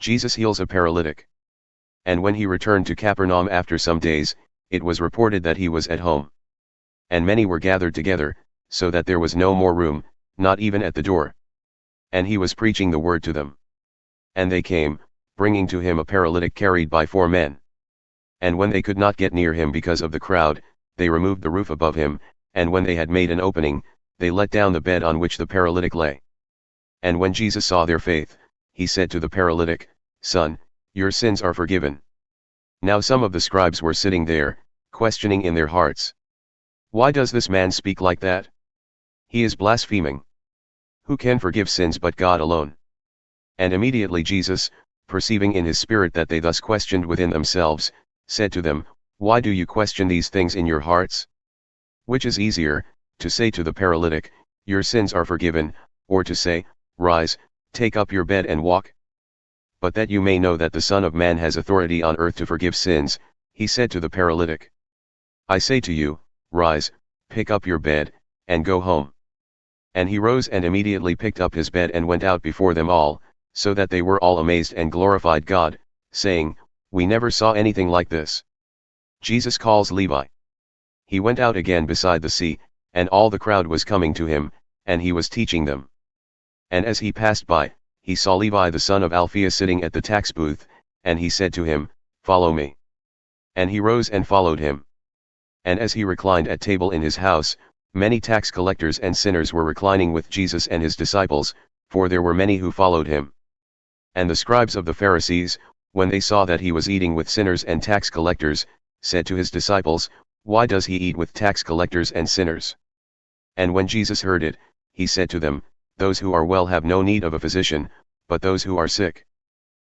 Jesus heals a paralytic. And when he returned to Capernaum after some days, it was reported that he was at home. And many were gathered together, so that there was no more room, not even at the door. And he was preaching the word to them. And they came, bringing to him a paralytic carried by 4 men. And when they could not get near him because of the crowd, they removed the roof above him, and when they had made an opening, they let down the bed on which the paralytic lay. And when Jesus saw their faith, he said to the paralytic, "Son, your sins are forgiven." Now some of the scribes were sitting there, questioning in their hearts, "Why does this man speak like that? He is blaspheming. Who can forgive sins but God alone?" And immediately Jesus, perceiving in his spirit that they thus questioned within themselves, said to them, "Why do you question these things in your hearts? Which is easier, to say to the paralytic, 'Your sins are forgiven,' or to say, 'Rise, take up your bed and walk'? But that you may know that the Son of Man has authority on earth to forgive sins," he said to the paralytic, "I say to you, rise, pick up your bed, and go home." And he rose and immediately picked up his bed and went out before them all, so that they were all amazed and glorified God, saying, "We never saw anything like this." Jesus calls Levi. He went out again beside the sea, and all the crowd was coming to him, and he was teaching them. And as he passed by, he saw Levi the son of Alphaeus sitting at the tax booth, and he said to him, "Follow me." And he rose and followed him. And as he reclined at table in his house, many tax collectors and sinners were reclining with Jesus and his disciples, for there were many who followed him. And the scribes of the Pharisees, when they saw that he was eating with sinners and tax collectors, said to his disciples, "Why does he eat with tax collectors and sinners?" And when Jesus heard it, he said to them, "Those who are well have no need of a physician, but those who are sick.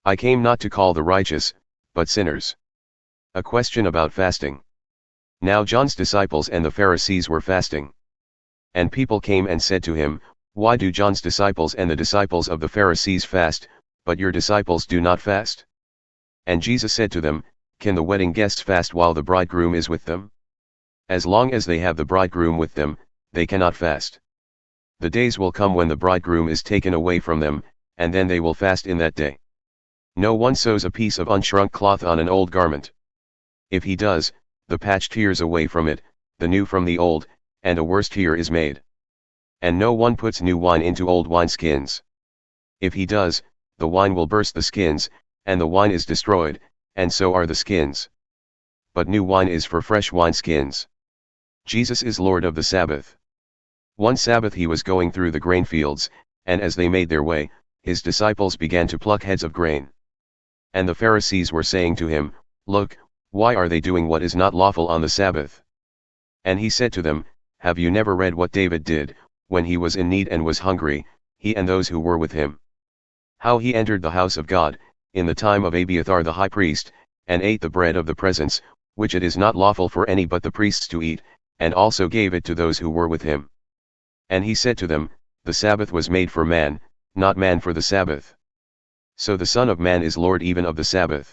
I came not to call the righteous, but sinners." A question about fasting. Now John's disciples and the Pharisees were fasting. And people came and said to him, "Why do John's disciples and the disciples of the Pharisees fast, but your disciples do not fast?" And Jesus said to them, "Can the wedding guests fast while the bridegroom is with them? As long as they have the bridegroom with them, they cannot fast. The days will come when the bridegroom is taken away from them, and then they will fast in that day. No one sews a piece of unshrunk cloth on an old garment. If he does, the patch tears away from it, the new from the old, and a worse tear is made. And no one puts new wine into old wineskins. If he does, the wine will burst the skins, and the wine is destroyed, and so are the skins. But new wine is for fresh wineskins." Jesus is Lord of the Sabbath. One Sabbath he was going through the grain fields, and as they made their way, his disciples began to pluck heads of grain. And the Pharisees were saying to him, "Look, why are they doing what is not lawful on the Sabbath?" And he said to them, "Have you never read what David did, when he was in need and was hungry, he and those who were with him? How he entered the house of God, in the time of Abiathar the high priest, and ate the bread of the presence, which it is not lawful for any but the priests to eat, and also gave it to those who were with him. And he said to them, The Sabbath was made for man, not man for the Sabbath. So the Son of Man is Lord even of the Sabbath."